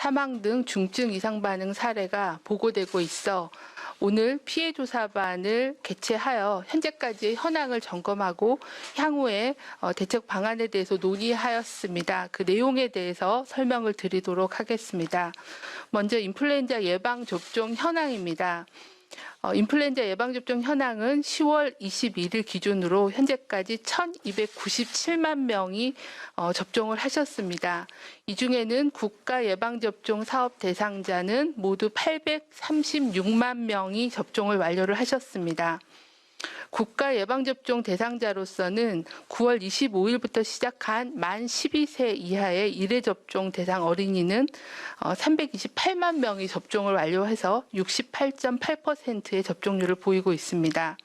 사망 등 중증 이상 반응 사례가 보고되고 있어 오늘 피해 조사반을 개최하여 현재까지의 현황을 점검하고 향후에 대책 방안에 대해서 논의하였습니다. 그 내용에 대해서 설명을 드리도록 하겠습니다. 먼저 인플루엔자 예방접종 현황입니다. 인플루엔자 예방접종 현황은 10월 21일 기준으로 현재까지 1,297만 명이 접종을 하셨습니다. 이 중에는 국가 예방접종 사업 대상자는 모두 836만 명이 접종을 완료를 하셨습니다. 국가 예방접종 대상자로서는 9월 25일부터 시작한 만 12세 이하의 1회 접종 대상 어린이는 328만 명이 접종을 완료해서 68.8%의 접종률을 보이고 있습니다.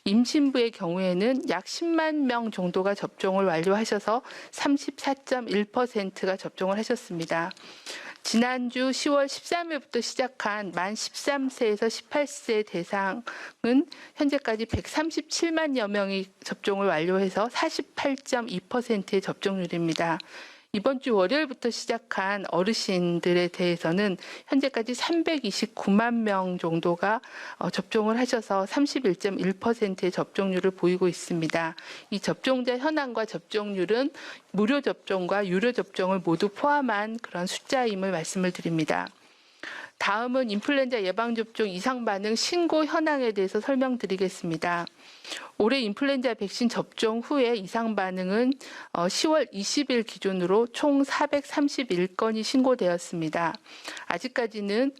임신부의 경우에는 약 10만 명 정도가 접종을 완료하셔서 34.1%가 접종을 하셨습니다. 지난주 10월 13일부터 시작한 만 13세에서 18세 대상은 현재까지 137만여 명이 접종을 완료해서 48.2%의 접종률입니다. 이번 주 월요일부터 시작한 어르신들에 대해서는 현재까지 329만 명 정도가 접종을 하셔서 31.1%의 접종률을 보이고 있습니다. 이 접종자 현황과 접종률은 무료 접종과 유료 접종을 모두 포함한 그런 숫자임을 말씀을 드립니다. 다음은 인플루엔자 예방접종 이상 반응 신고 현황에 대해서 설명드리겠습니다. 올해 인플루엔자 백신 접종 후에 이상 반응은 10월 20일 기준으로 총 431건이 신고되었습니다. 아직까지는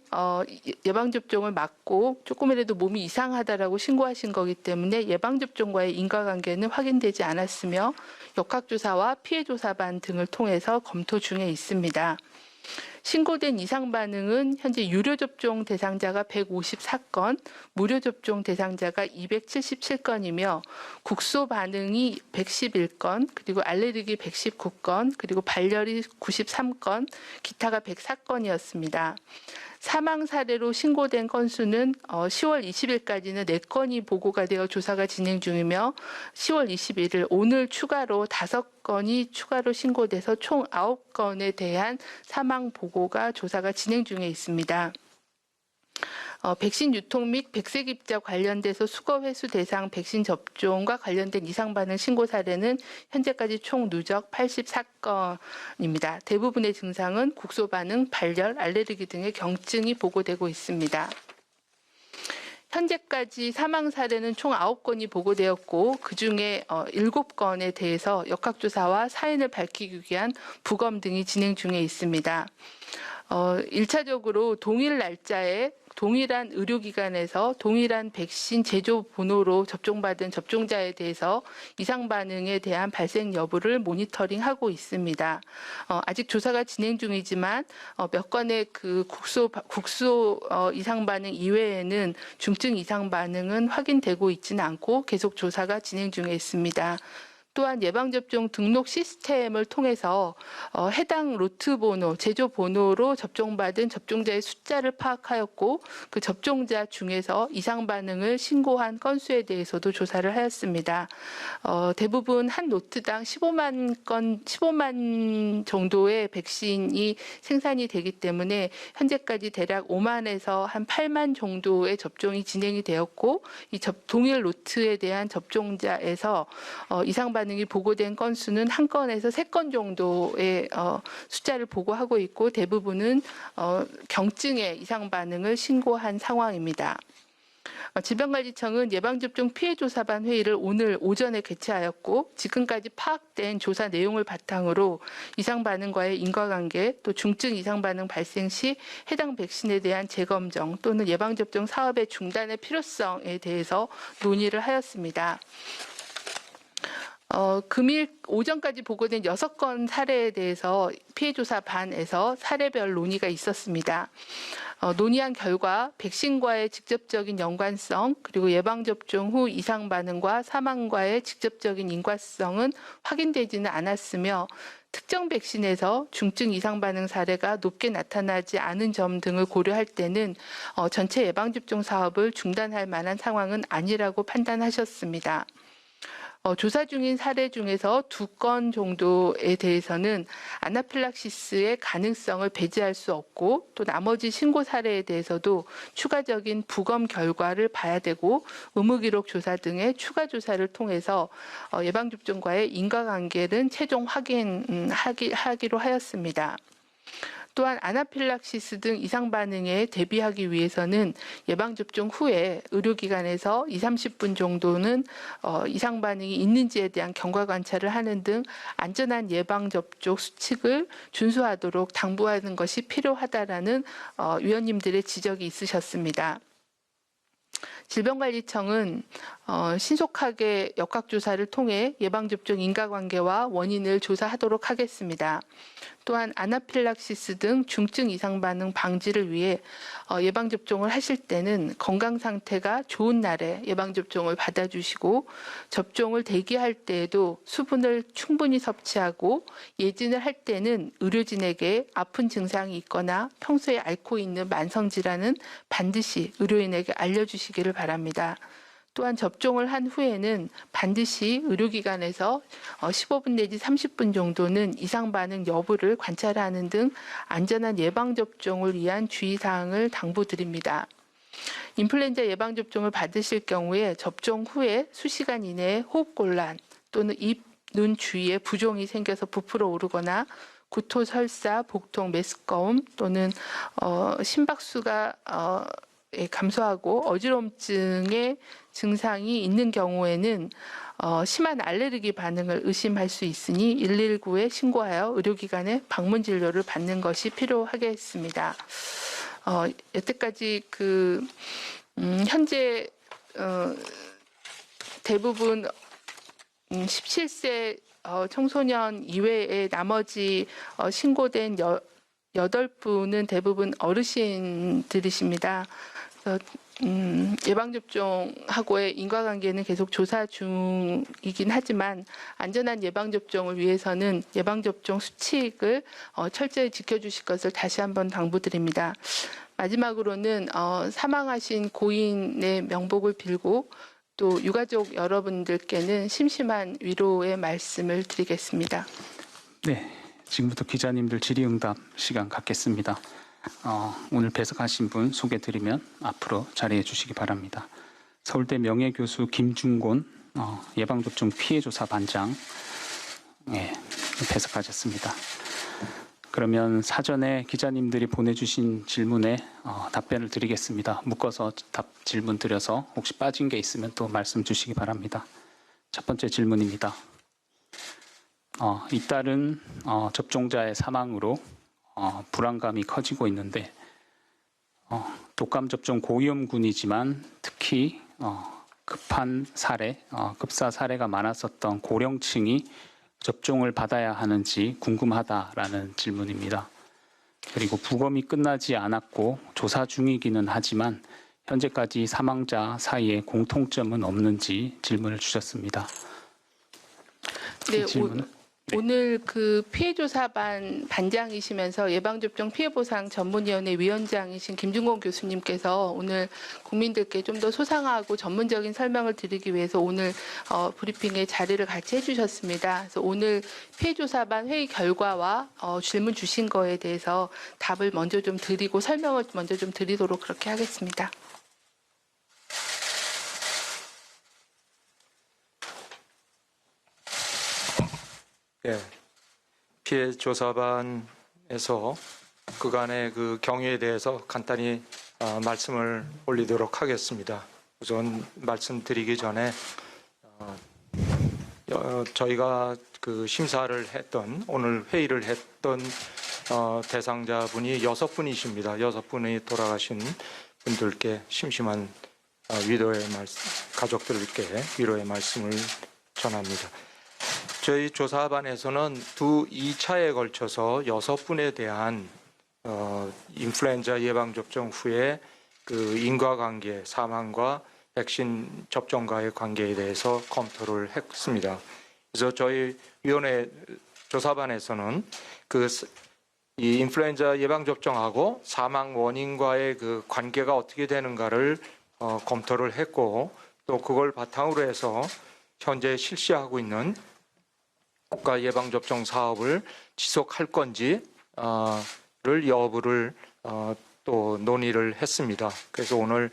예방접종을 맞고 조금이라도 몸이 이상하다라고 신고하신 거기 때문에 예방접종과의 인과관계는 확인되지 않았으며 역학조사와 피해조사반 등을 통해서 검토 중에 있습니다. 신고된 이상 반응은 현재 유료 접종 대상자가 154건, 무료 접종 대상자가 277건이며 국소 반응이 111건, 그리고 알레르기 119건, 그리고 발열이 93건, 기타가 104건이었습니다. 사망 사례로 신고된 건수는 10월 20일까지는 4건이 보고가 되어 조사가 진행 중이며 10월 21일 오늘 추가로 5건이 추가로 신고돼서 총 9건에 대한 사망 보고가 조사가 진행 중에 있습니다. 백신 유통 및 백색 입자 관련돼서 수거 회수 대상 백신 접종과 관련된 이상 반응 신고 사례는 현재까지 총 누적 84건입니다. 대부분의 증상은 국소 반응, 발열, 알레르기 등의 경증이 보고되고 있습니다. 현재까지 사망 사례는 총 9건이 보고되었고 그중에 7건에 대해서 역학조사와 사인을 밝히기 위한 부검 등이 진행 중에 있습니다. 1차적으로 동일 날짜에 동일한 의료기관에서 동일한 백신 제조 번호로 접종받은 접종자에 대해서 이상 반응에 대한 발생 여부를 모니터링하고 있습니다. 아직 조사가 진행 중이지만 몇 건의 그 국소 이상 반응 이외에는 중증 이상 반응은 확인되고 있지는 않고 계속 조사가 진행 중에 있습니다. 또한 예방접종 등록 시스템을 통해서 해당 로트 번호, 제조 번호로 접종받은 접종자의 숫자를 파악하였고 그 접종자 중에서 이상 반응을 신고한 건수에 대해서도 조사를 하였습니다. 대부분 한 로트당 15만 정도의 백신이 생산이 되기 때문에 현재까지 대략 5만에서 한 8만 정도의 접종이 진행이 되었고 이 동일 로트에 대한 접종자에서 이상 반응이 보고된 건수는 한 건에서 3건 정도의 숫자를 보고하고 있고 대부분은 경증의 이상 반응을 신고한 상황입니다. 질병관리청은 예방접종 피해조사반 회의를 오늘 오전에 개최하였고 지금까지 파악된 조사 내용을 바탕으로 이상 반응과의 인과관계 또 중증 이상 반응 발생 시 해당 백신에 대한 재검정 또는 예방접종 사업의 중단의 필요성에 대해서 논의를 하였습니다. 금일 오전까지 보고된 6건 사례에 대해서 피해조사반에서 사례별 논의가 있었습니다. 논의한 결과 백신과의 직접적인 연관성 그리고 예방접종 후 이상 반응과 사망과의 직접적인 인과성은 확인되지는 않았으며 특정 백신에서 중증 이상 반응 사례가 높게 나타나지 않은 점 등을 고려할 때는 전체 예방접종 사업을 중단할 만한 상황은 아니라고 판단하셨습니다. 조사 중인 사례 중에서 2건 정도에 대해서는 아나필락시스의 가능성을 배제할 수 없고 또 나머지 신고 사례에 대해서도 추가적인 부검 결과를 봐야 되고 의무기록 조사 등의 추가 조사를 통해서 예방접종과의 인과관계는 최종 확인하기로 하였습니다. 또한 아나필락시스 등 이상 반응에 대비하기 위해서는 예방접종 후에 의료기관에서 20-30분 정도는 이상 반응이 있는지에 대한 경과 관찰을 하는 등 안전한 예방접종 수칙을 준수하도록 당부하는 것이 필요하다라는 위원님들의 지적이 있으셨습니다. 질병관리청은 신속하게 역학조사를 통해 예방접종 인과관계와 원인을 조사하도록 하겠습니다. 또한 아나필락시스 등 중증 이상 반응 방지를 위해 예방접종을 하실 때는 건강 상태가 좋은 날에 예방접종을 받아주시고 접종을 대기할 때에도 수분을 충분히 섭취하고 예진을 할 때는 의료진에게 아픈 증상이 있거나 평소에 앓고 있는 만성질환은 반드시 의료인에게 알려주시기를 바랍니다. 또한 접종을 한 후에는 반드시 의료기관에서 15분 내지 30분 정도는 이상 반응 여부를 관찰하는 등 안전한 예방접종을 위한 주의사항을 당부드립니다. 인플루엔자 예방접종을 받으실 경우에 접종 후에 수시간 이내에 호흡곤란 또는 입, 눈 주위에 부종이 생겨서 부풀어 오르거나 구토, 설사, 복통, 메스꺼움 또는 심박수가 감소하고 어지럼증의 증상이 있는 경우에는 심한 알레르기 반응을 의심할 수 있으니 119에 신고하여 의료기관에 방문 진료를 받는 것이 필요하겠습니다. 여태까지 현재 대부분 17세 청소년 이외에 나머지 신고된 8분은 대부분 어르신들이십니다. 예방접종하고의 인과관계는 계속 조사 중이긴 하지만 안전한 예방접종을 위해서는 예방접종 수칙을 철저히 지켜주실 것을 다시 한번 당부드립니다. 마지막으로는 사망하신 고인의 명복을 빌고 또 유가족 여러분들께는 심심한 위로의 말씀을 드리겠습니다. 네, 지금부터 기자님들 질의응답 시간 갖겠습니다. 오늘 배석하신 분 소개드리면 앞으로 자리해 주시기 바랍니다. 서울대 명예교수 김중곤 예방접종 피해조사 반장 배석하셨습니다. 그러면 사전에 기자님들이 보내주신 질문에 답변을 드리겠습니다. 묶어서 질문 드려서 혹시 빠진 게 있으면 또 말씀 주시기 바랍니다. 첫 번째 질문입니다. 잇따른 접종자의 사망으로 불안감이 커지고 있는데 독감 접종 고위험군이지만 특히 급한 사례, 급사 사례가 많았었던 고령층이 접종을 받아야 하는지 궁금하다라는 질문입니다. 그리고 부검이 끝나지 않았고 조사 중이기는 하지만 현재까지 사망자 사이에 공통점은 없는지 질문을 주셨습니다. 네, 질문은? 네. 오늘 피해조사반 반장이시면서 예방접종 피해보상 전문위원회 위원장이신 김중곤 교수님께서 오늘 국민들께 좀 더 소상하고 전문적인 설명을 드리기 위해서 오늘 브리핑에 자리를 같이 해주셨습니다. 그래서 오늘 피해조사반 회의 결과와 질문 주신 거에 대해서 답을 먼저 좀 드리고 설명을 먼저 좀 드리도록 그렇게 하겠습니다. 예, 피해조사반에서 그간의 경위에 대해서 간단히 말씀을 올리도록 하겠습니다. 우선 말씀드리기 전에 저희가 심사를 했던 오늘 회의를 했던 대상자분이 6분이십니다. 6분이 돌아가신 분들께 심심한 위로의 말씀, 가족들께 위로의 말씀을 전합니다. 저희 조사반에서는 2차에 걸쳐서 6분에 대한 인플루엔자 예방접종 후에 인과관계, 사망과 백신 접종과의 관계에 대해서 검토를 했습니다. 그래서 저희 위원회 조사반에서는 이 인플루엔자 예방접종하고 사망 원인과의 관계가 어떻게 되는가를 검토를 했고 또 그걸 바탕으로 해서 현재 실시하고 있는 국가 예방 접종 사업을 지속할 건지를 여부를 또 논의를 했습니다. 그래서 오늘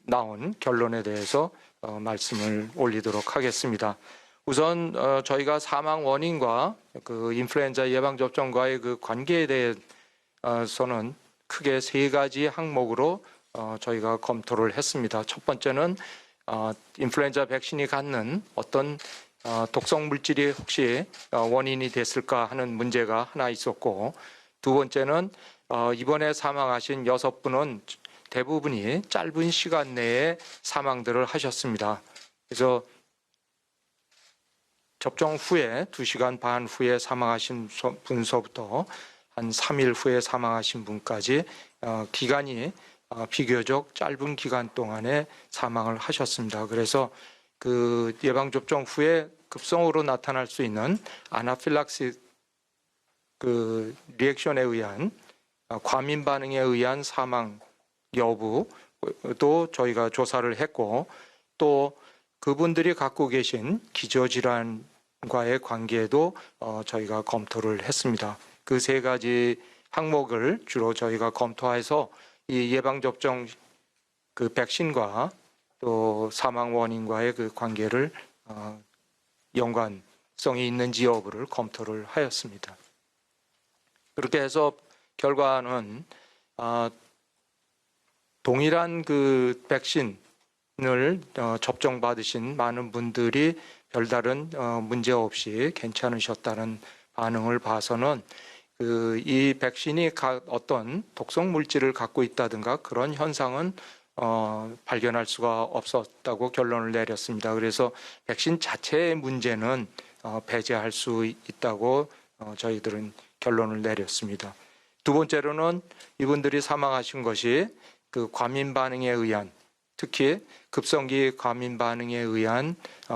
나온 결론에 대해서 말씀을 올리도록 하겠습니다. 우선 저희가 사망 원인과 그 인플루엔자 예방 접종과의 그 관계에 대해서는 크게 세 가지 항목으로 저희가 검토를 했습니다. 첫 번째는 인플루엔자 백신이 갖는 어떤 독성 물질이 혹시 원인이 됐을까 하는 문제가 하나 있었고, 두 번째는 이번에 사망하신 6분은 대부분이 짧은 시간 내에 사망들을 하셨습니다. 그래서 접종 후에 2시간 반 후에 사망하신 분서부터 한 3일 후에 사망하신 분까지 기간이 비교적 짧은 기간 동안에 사망을 하셨습니다. 그래서 그 예방접종 후에 급성으로 나타날 수 있는 아나필락시 그 리액션에 의한 과민 반응에 의한 사망 여부도 저희가 조사를 했고, 또 그분들이 갖고 계신 기저질환과의 관계도 저희가 검토를 했습니다. 그 세 가지 항목을 주로 저희가 검토해서 이 예방접종 그 백신과 또 사망 원인과의 그 관계를 연관성이 있는지 여부를 검토를 하였습니다. 그렇게 해서 결과는 동일한 그 백신을 접종받으신 많은 분들이 별다른 문제 없이 괜찮으셨다는 반응을 봐서는 이 백신이 어떤 독성 물질을 갖고 있다든가 그런 현상은 발견할 수가 없었다고 결론을 내렸습니다. 그래서 백신 자체의 문제는 배제할 수 있다고 저희들은 결론을 내렸습니다. 두 번째로는 이분들이 사망하신 것이 그 과민 반응에 의한, 특히 급성기 과민 반응에 의한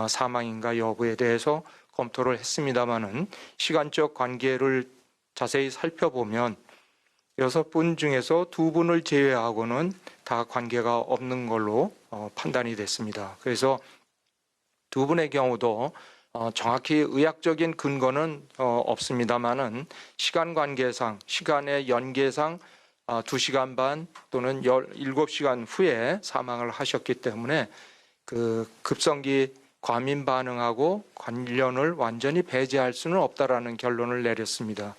사망인가 여부에 대해서 검토를 했습니다마는 시간적 관계를 자세히 살펴보면 6분 중에서 2분을 제외하고는 다 관계가 없는 걸로 판단이 됐습니다. 그래서 2분의 경우도 정확히 의학적인 근거는 없습니다마는 시간 관계상, 시간의 연계상 2시간 반 또는 17시간 후에 사망을 하셨기 때문에 그 급성기 과민 반응하고 관련을 완전히 배제할 수는 없다라는 결론을 내렸습니다.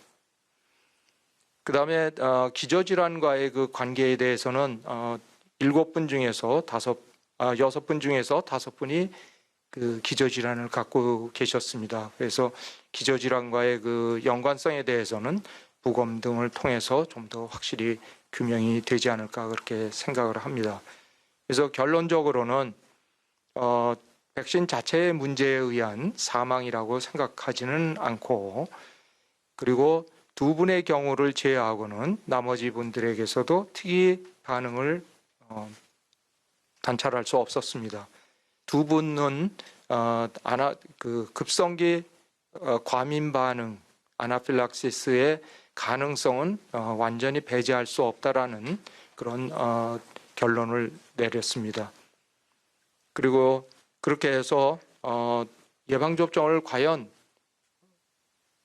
그 다음에 기저질환과의 그 관계에 대해서는 6분 중에서 5분이 그 기저질환을 갖고 계셨습니다. 그래서 기저질환과의 그 연관성에 대해서는 부검 등을 통해서 좀 더 확실히 규명이 되지 않을까 그렇게 생각을 합니다. 그래서 결론적으로는 백신 자체의 문제에 의한 사망이라고 생각하지는 않고, 그리고 2분의 경우를 제외하고는 나머지 분들에게서도 특이 반응을 관찰할 수 없었습니다. 2분은 급성기 과민 반응 아나필락시스의 가능성은 완전히 배제할 수 없다라는 그런 결론을 내렸습니다. 그리고 그렇게 해서 예방접종을 과연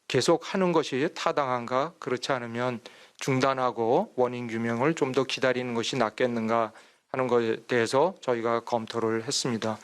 계속하는 것이 타당한가, 그렇지 않으면 중단하고 원인 규명을 좀 더 기다리는 것이 낫겠는가 하는 것에 대해서 저희가 검토를 했습니다.